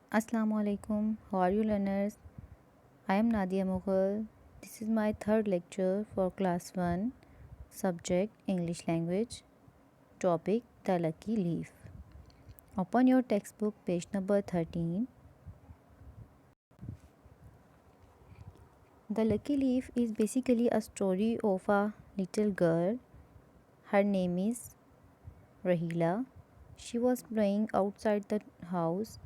Assalamu alaikum. How are you learners? I am Nadia Mughal. This is my third lecture for class 1, subject English language, topic the lucky leaf. Open your textbook page number 13. The lucky leaf is basically a story of a little girl. Her name is Rahila. She was playing outside the house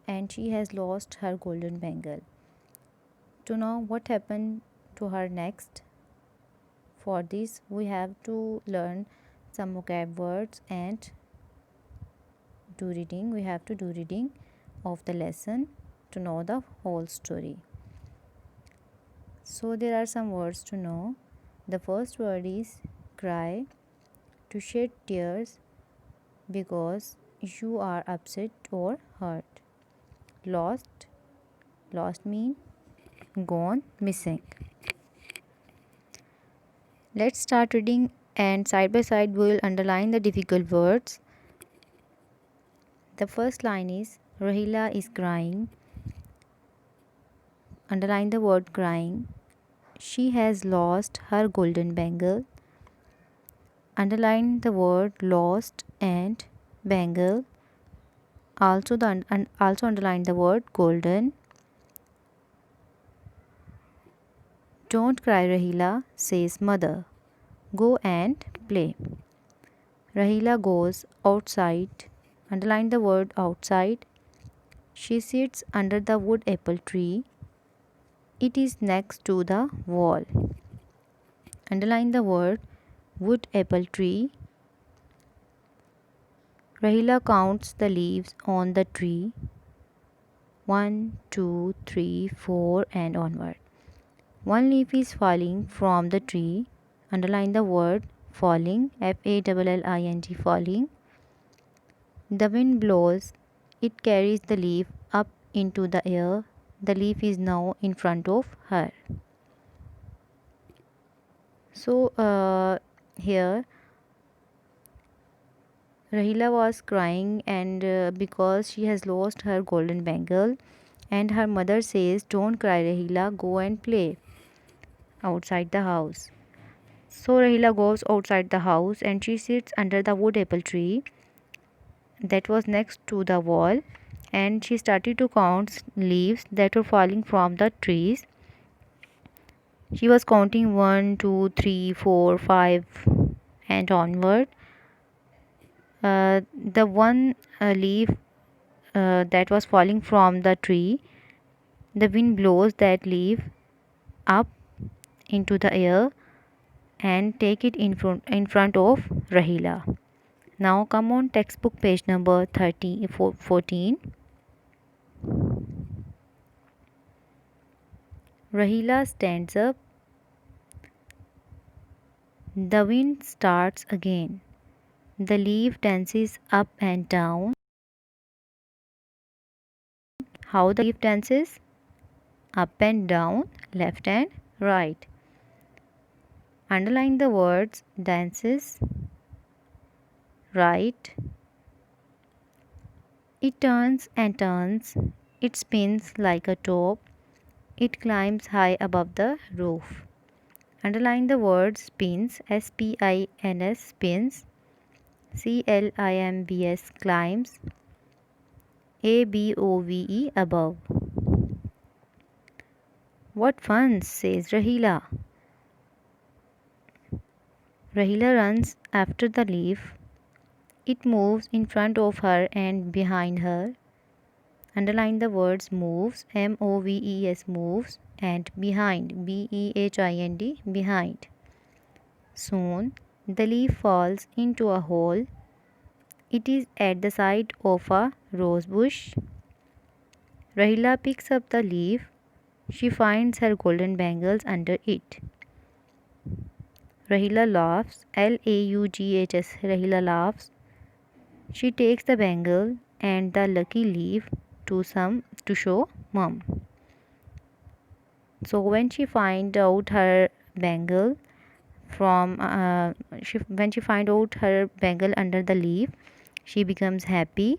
and she has lost her golden bangle. To know what happened to her next, for this we have to learn some vocab words and do reading. We have to do reading of the lesson to know the whole story. So there are some words to know. The first word is cry, to shed tears because you are upset or hurt. Lost, lost mean gone, missing. Let's start reading and side by side we will underline the difficult words. The first line is Rahila is crying. Underline the word crying. She has lost her golden bangle. Underline the word lost and bangle. Also underline the word golden. Don't cry, Rahila, says mother. Go and play. Rahila goes outside. Underline the word outside. She sits under the wood apple tree. It is next to the wall. Underline the word wood apple tree. Rahila counts the leaves on the tree. 1, 2, 3, 4 and onward. One leaf is falling from the tree. Underline the word falling, falling, falling. The wind blows. It carries the leaf up into the air. The leaf is now in front of her. So here Rahila was crying and because she has lost her golden bangle, and her mother says, "Don't cry, Rahila, go and play outside the house." So Rahila goes outside the house and she sits under the wood apple tree that was next to the wall, and she started to count leaves that were falling from the trees. She was counting 1, 2, 3, 4, 5 and onward. The one leaf that was falling from the tree, the wind blows that leaf up into the air and take it in front of Rahila. Now come on textbook page number 14. Rahila stands up. The wind starts again. The leaf dances up and down. How the leaf dances? Up and down, left and right. Underline the words dances, right. It turns and turns. It spins like a top. It climbs high above the roof. Underline the word spins, spins, spins. climbs, climbs. above, above. What fun, says Rahila. Rahila runs after the leaf. It moves in front of her and behind her. Underline the words moves, moves, moves, and behind, behind, behind. Soon the leaf falls into a hole. It is at the side of a rose bush. Rahila picks up the leaf. She finds her golden bangles under it. Rahila laughs, Laughs. Rahila laughs. She takes the bangle and the lucky leaf to show mom. So when she finds out her bangle when she finds out her bangle under the leaf, she becomes happy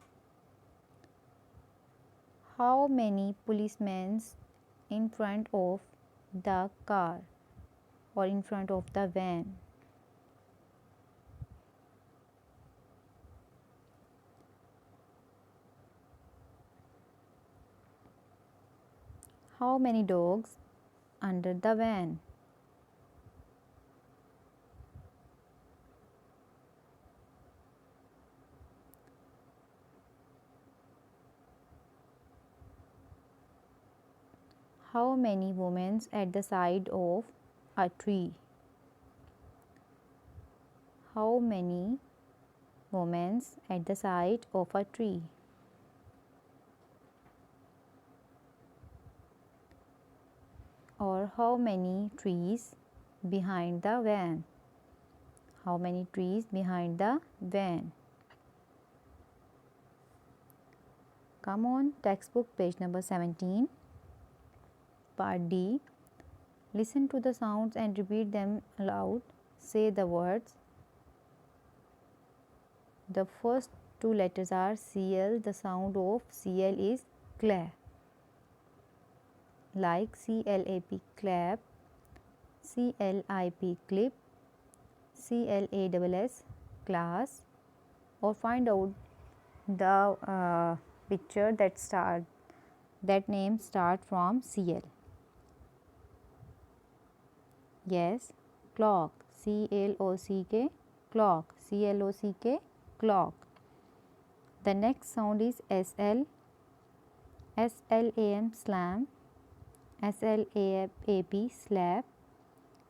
How many policemen in front of the car or in front of the van? How many dogs under the van? How many women at the side of a tree? How many women at the side of a tree? Or how many trees behind the van? How many trees behind the van? Come on, textbook page number 17. Part D. Listen to the sounds and repeat them aloud. Say the words. The first two letters are CL. The sound of CL is cla. Like CLAP clap, CLIP clip, CLASS class, or find out the picture that name start from CL. Yes, clock, CLOCK clock, CLOCK clock. The next sound is SL, SLAM slam, SLAP slap,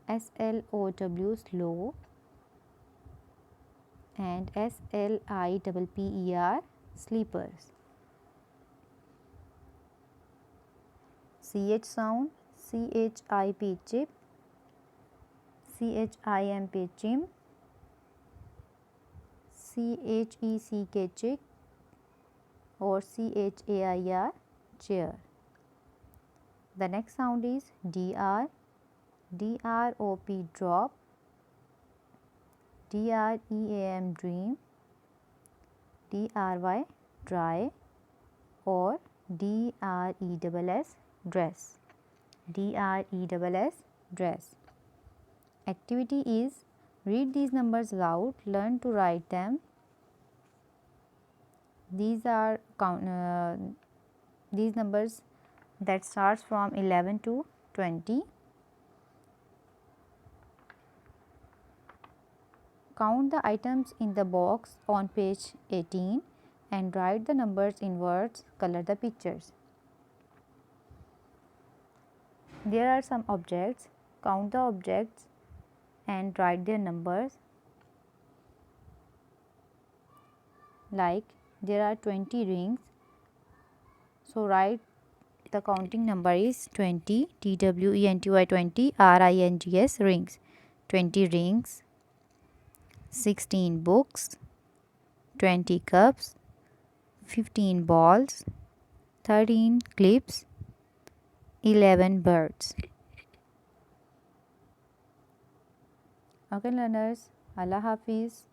SLOW slow, and SLIPPER sleepers. CH sound, CHIP chip, CHIMP chim, CHECK chick, or CHAIR chair. The next sound is DR, DROP drop, DREAM dream, DRY dry, or DRESS dress. DRESS dress. Activity is read these numbers aloud, learn to write them. These are these numbers that starts from 11 to 20. Count the items in the box on page 18 and write the numbers in words, color the pictures. There are some objects, count the objects and write their numbers. Like there are 20 rings, so write the counting number is 20, TWENTY 20, RINGS rings, 20 rings, 16 books, 20 cups, 15 balls, 13 clips, 11 birds. Okay learners, Allah Hafiz.